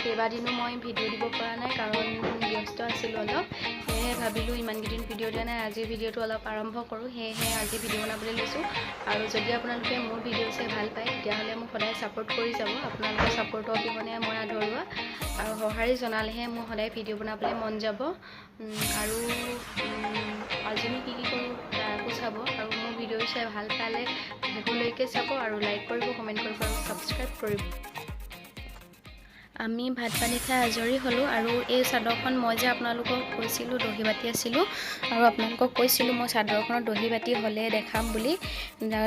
কেইবাদিনো মই ভিডিঅ' দিব পৰা নাই কাৰণ ব্যস্ত আছিলোঁ অলপ সেয়েহে ভাবিলোঁ ইমানকেইদিন ভিডিঅ' দিয়া নাই আজি ভিডিঅ'টো অলপ আৰম্ভ কৰোঁ সেয়েহে আজি ভিডিঅ' বনাবলৈ লৈছোঁ আৰু যদি আপোনালোকে মোৰ ভিডিঅ' চাই ভাল পায় তেতিয়াহ'লে মোক সদায় ছাপোৰ্ট কৰি যাব আপোনালোকৰ ছাপোৰ্টৰ অবিহনে মই আধৰুৱা আৰু সঁহাৰি জনালেহে মোৰ সদায় ভিডিঅ' বনাবলৈ মন যাব আৰু আজিনো কি কৰোঁ তাকো চাব আৰু মোৰ ভিডিঅ' চাই ভাল পালে শেষলৈকে চাব আৰু লাইক কৰিব কমেণ্ট কৰিব আৰু ছাবস্ক্ৰাইব কৰিব আমি ভাত পানী খাই আজৰি হ'লোঁ আৰু এই চাদৰখন মই যে আপোনালোকক কৈছিলোঁ দহি বাতি আছিলোঁ আৰু আপোনালোকক কৈছিলোঁ মই চাদৰখনত দহি বাতি হ'লে দেখাম বুলি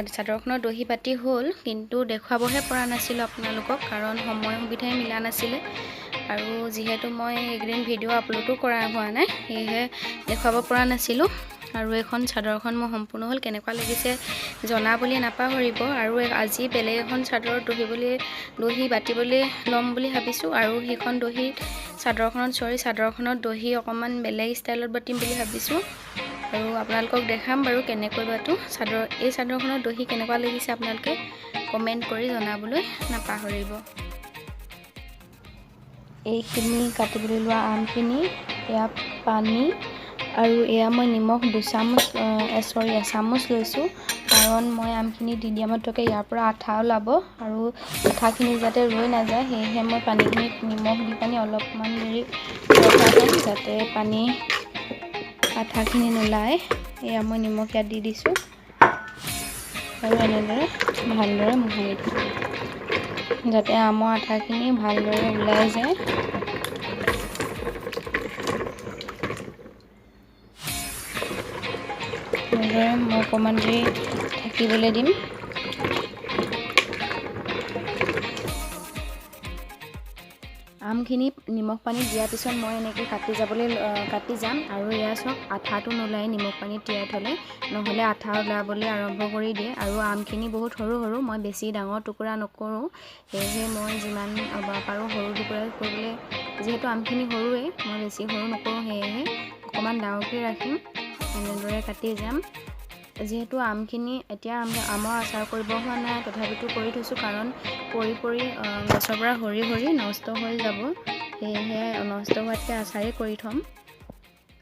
চাদৰখনত দহি বাতি হ'ল কিন্তু দেখুৱাবহে পৰা নাছিলোঁ আপোনালোকক কাৰণ সময় সুবিধাই মিলা নাছিলে আৰু যিহেতু মই এইকেইদিন ভিডিঅ' আপলোডো কৰা হোৱা নাই সেয়েহে দেখুৱাব পৰা নাছিলোঁ আৰু এখন চাদৰখন মোৰ সম্পূৰ্ণ হ'ল কেনেকুৱা লাগিছে জনাবলৈ নাপাহৰিব আৰু আজি বেলেগ এখন চাদৰত দহি বাতিবলৈ ল'ম বুলি ভাবিছোঁ আৰু সেইখন চাদৰখনত দহি অকণমান বেলেগ ষ্টাইলত বাতিম বুলি ভাবিছোঁ আৰু আপোনালোকক দেখাম বাৰু কেনেকৈ বাতো এই চাদৰখনত দহি কেনেকুৱা লাগিছে আপোনালোকে কমেণ্ট কৰি জনাবলৈ নাপাহৰিব এইখিনি কাটিবলৈ লোৱা আমখিনি এয়া পানী আৰু এয়া মই নিমখ এচামুচ লৈছোঁ কাৰণ মই আমখিনি দি দিয়া মাত্ৰকে ইয়াৰ পৰা আঠা ওলাব আৰু আঠাখিনি যাতে ৰৈ নাযায় সেয়েহে মই পানীখিনিত নিমখ দি পানী অলপমান দেৰি ৰখাম যাতে আঠাখিনি নোলায় এয়া মই নিমখ ইয়াত দি দিছোঁ আৰু এনেদৰে ভালদৰে মোহাৰি দিওঁ যাতে আমৰ আঠাখিনি ভালদৰে ওলাই যায় এনেদৰে মই অকণমান দেৰি থাকিবলৈ দিম আমখিনি নিমখ পানীত দিয়াৰ পিছত মই এনেকৈ কাটি যাম আৰু এয়া চাওক আঠাটো নোলাই নিমখ পানীত তিয়াই থ'লে নহ'লে আঠা ওলাবলৈ আৰম্ভ কৰি দিয়ে আৰু আমখিনি বহুত সৰু সৰু মই বেছি ডাঙৰ টুকুৰা নকৰোঁ সেয়েহে মই যিমান পাৰোঁ সৰু টুকুৰা কৰিবলৈ যিহেতু আমখিনি সৰুৱে মই বেছি সৰু নকৰোঁ সেয়েহে অকণমান ডাঙৰকৈ ৰাখিম এনেদৰে কাটি যাম যিহেতু আমখিনি এতিয়া আমৰ আচাৰ কৰিব হোৱা নাই তথাপিতো কৰি থৈছোঁ কাৰণ পৰি গছৰ পৰা সৰি নষ্ট হৈ যাব সেয়েহে নষ্ট হোৱাতকৈ আচাৰেই কৰি থ'ম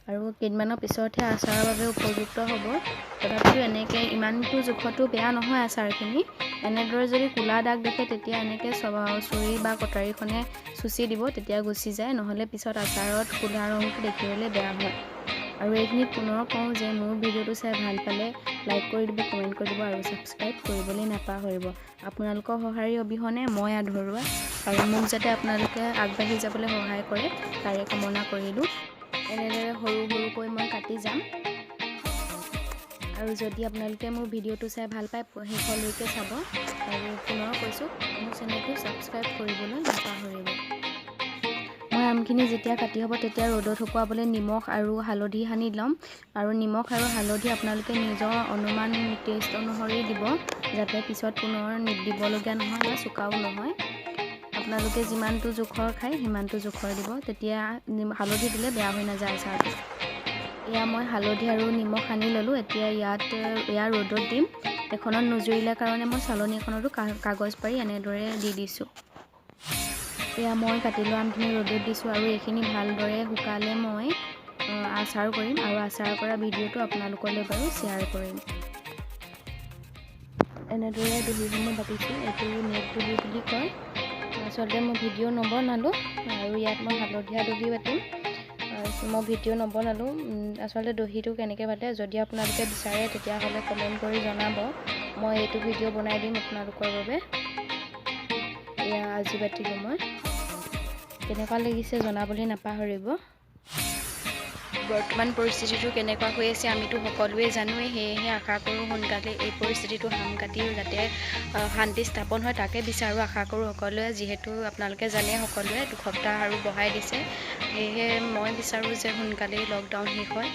আৰু কেইদিনমানৰ পিছতহে আচাৰৰ বাবে উপযুক্ত হ'ব তথাপিতো এনেকৈ ইমানটো জোখতো বেয়া নহয় আচাৰখিনি এনেদৰে যদি ক'লা দাগ দেখে তেতিয়া এনেকৈ চুৰি বা কটাৰীখনে চুচি দিব তেতিয়া গুচি যায় নহ'লে পিছত আচাৰত ক'লা ৰংটো দেখিবলৈ বেয়া হয় আৰু এইখিনিত পুনৰ কওঁ যে মোৰ ভিডিঅ'টো চাই ভাল পালে লাইক কৰি দিব কমেণ্ট কৰি দিব আৰু ছাবস্ক্ৰাইব কৰিবলৈ নাপাহৰিব আপোনালোকৰ সঁহাৰি অবিহনে মই আধৰুৱা আৰু মোক যাতে আপোনালোকে আগবাঢ়ি যাবলৈ সহায় কৰে তাৰে কামনা কৰিলোঁ এনেদৰে সৰুকৈ মই কাটি যাম আৰু যদি আপোনালোকে মোৰ ভিডিঅ'টো চাই ভাল পায় শেষলৈকে চাব আৰু পুনৰ কৈছোঁ মোৰ চেনেলটো ছাবস্ক্ৰাইব কৰিবলৈ নাপাহৰিব মই আমখিনি যেতিয়া কাটি হ'ব তেতিয়া ৰ'দত শুকুৱাবলৈ নিমখ আৰু হালধি সানি ল'ম আৰু নিমখ আৰু হালধি আপোনালোকে নিজৰ অনুমান টেষ্ট অনুসৰি দিব যাতে পিছত পুনৰ দিবলগীয়া নহয় বা চুকাও নহয় আপোনালোকে যিমানটো জোখৰ খায় সিমানটো জোখৰ দিব তেতিয়া হালধি দিলে বেয়া হৈ নাযায় আচাৰটো এয়া মই হালধি আৰু নিমখ সানি ল'লোঁ এতিয়া এয়া ৰ'দত দিম এখনত নুজুৰিলে কাৰণে মই চালনী এখনতো কাগজ পাৰি এনেদৰে দি দিছোঁ এয়া মই কাটি লোৱা আমখিনি ৰ'দত দিছোঁ আৰু এইখিনি ভালদৰে শুকালে মই আচাৰ কৰিম আৰু আচাৰ কৰা ভিডিঅ'টো আপোনালোকলৈ বাৰু শ্বেয়াৰ কৰিম এনেদৰে দহিসমূহ বাতিছোঁ এইটো নেট দহি বুলি কয় আচলতে মই ভিডিঅ' নবনালোঁ আৰু ইয়াত মই হালধীয়া দহি বাতিম মই ভিডিঅ' নবনালোঁ আচলতে দহিটো কেনেকৈ বাতে যদি আপোনালোকে বিচাৰে তেতিয়াহ'লে কমেণ্ট কৰি জনাব মই এইটো ভিডিঅ' বনাই দিম আপোনালোকৰ বাবে এয়া আজি বাতিলোঁ মই কেনেকুৱা লাগিছে জনাবলৈ নাপাহৰিব বৰ্তমান পৰিস্থিতিটো কেনেকুৱা হৈ আছে আমিতো সকলোৱে জানোৱেই সেয়েহে আশা কৰোঁ সোনকালে এই পৰিস্থিতিটো সাম কাটি যাতে শান্তি স্থাপন হয় তাকে বিচাৰোঁ আশা কৰোঁ সকলোৱে যিহেতু আপোনালোকে জানে সকলোৱে দুসপ্তাহ আৰু বঢ়াই দিছে সেয়েহে মই বিচাৰোঁ যে সোনকালেই লকডাউন শেষ হয়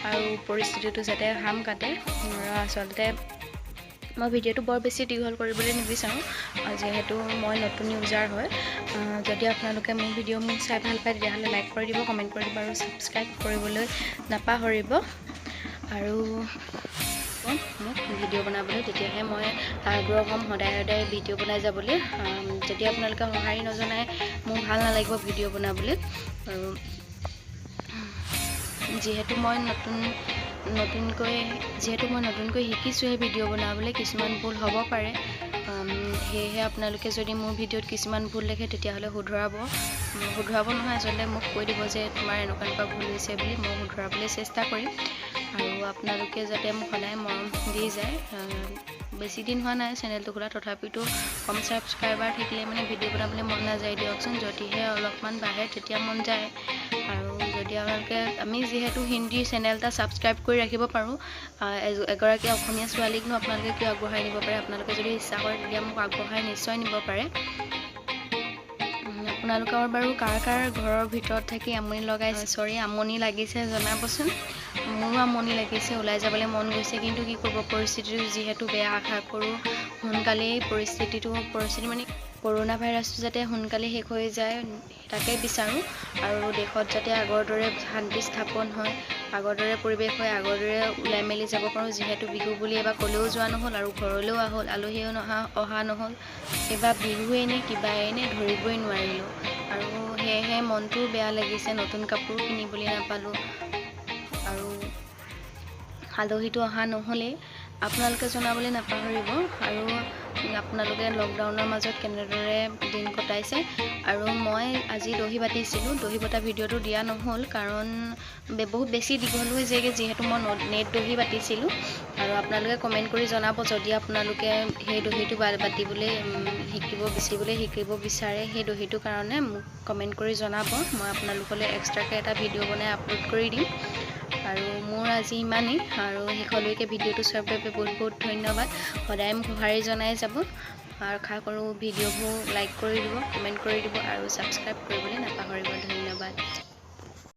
আৰু পৰিস্থিতিটো যাতে সাম কাটে আচলতে মই ভিডিঅ'টো বৰ বেছি দীঘল কৰিবলৈ নিবিচাৰোঁ যিহেতু মই নতুন ইউজাৰ হয় যদি আপোনালোকে মোৰ ভিডিঅ' চাই ভাল পায় তেতিয়াহ'লে লাইক কৰি দিব কমেণ্ট কৰি দিব আৰু ছাবস্ক্ৰাইব কৰিবলৈ নাপাহৰিব আৰু মোক ভিডিঅ' বনাবলৈ তেতিয়াহে মই আগ্ৰহ হ'ম সদায় ভিডিঅ' বনাই যাবলৈ যদি আপোনালোকে সঁহাৰি নজনায় মোৰ মোৰ ভাল নালাগিব ভিডিঅ' বনাবলৈ আৰু যিহেতু মই নতুনকৈ শিকিছোঁহে ভিডিঅ' বনাবলৈ কিছুমান ভুল হ'ব পাৰে সেয়েহে আপোনালোকে যদি মোৰ ভিডিঅ'ত কিছুমান ভুল দেখে তেতিয়াহ'লে শুধৰাব নহয় আচলতে মোক কৈ দিব যে তোমাৰ এনেকুৱা ভুল হৈছে বুলি মই শুধৰাবলৈ চেষ্টা কৰিম আৰু আপোনালোকে যাতে মোক সদায় মৰম দি যায় বেছি দিন হোৱা নাই চেনেলটো খোলা তথাপিতো কম ছাবস্ক্ৰাইবাৰ থাকিলে মানে ভিডিঅ' বনাবলৈ মন নাযায় দিয়কচোন যদিহে অলপমান বাঢ়ে তেতিয়া মন যায় আৰু যদি আপোনালোকে আমি যিহেতু হিন্দী চেনেল এটা ছাবস্ক্ৰাইব কৰি ৰাখিব পাৰোঁ এগৰাকী অসমীয়া ছোৱালীকনো আপোনালোকে কিয় আগবঢ়াই নিব পাৰে আপোনালোকে যদি ইচ্ছা কৰে তেতিয়া মোক আগবঢ়াই নিশ্চয় নিব পাৰে আপোনালোকৰ বাৰু কাৰ ঘৰৰ ভিতৰত থাকি আমনি লগাইছে আমনি লাগিছে জনাবচোন মোৰো আমনি লাগিছে ওলাই যাবলৈ মন গৈছে কিন্তু কি কৰিব পৰিস্থিতিটো যিহেতু বেয়া আশা কৰোঁ সোনকালেই পৰিস্থিতি মানে কৰোনা ভাইৰাছটো যাতে সোনকালে শেষ হৈ যায় তাকে বিচাৰোঁ আৰু দেশত যাতে আগৰ দৰে শান্তি স্থাপন হয় আগৰ দৰে পৰিৱেশ হয় আগৰ দৰে ওলাই মেলি যাব পাৰোঁ যিহেতু বিহু বুলি এবাৰ ক'লেও যোৱা নহ'ল আৰু ঘৰলৈও আলহীও অহা নহ'ল এইবাৰ বিহুৱেই নে কিবাই নে ধৰিবই নোৱাৰিলোঁ আৰু সেয়েহে মনটোও বেয়া লাগিছে নতুন কাপোৰ কিনিবলৈ নাপালোঁ আৰু আলহীটো অহা নহ'লেই আপোনালোকে জনাবলৈ নাপাহৰিব আৰু আপোনালোকে লকডাউনৰ মাজত কেনেদৰে দিন কটাইছে আৰু মই আজি দহি বাতিছিলোঁ দহি বটা ভিডিঅ'টো দিয়া নহ'ল কাৰণ বহুত বেছি দীঘল হৈ যায়গৈ যিহেতু মই নেট দহি বাতিছিলোঁ আৰু আপোনালোকে কমেণ্ট কৰি জনাব যদি আপোনালোকে সেই দহিটো বাতিবলৈ শিকিব বিচাৰে সেই দহিটোৰ কাৰণে মোক কমেণ্ট কৰি জনাব মই আপোনালোকলৈ এক্সট্ৰাকৈ এটা ভিডিঅ' বনাই আপলোড কৰি দিম আৰু মোৰ আজি ইমানেই আৰু শেষলৈকে ভিডিঅ'টো চোৱাৰ বাবে বহুত ধন্যবাদ সদায় মোক সঁহাৰি জনাই যাব আৰু আশা কৰোঁ ভিডিঅ'বোৰ লাইক কৰি দিব কমেণ্ট কৰি দিব আৰু ছাবস্ক্ৰাইব কৰিবলৈ নাপাহৰিব ধন্যবাদ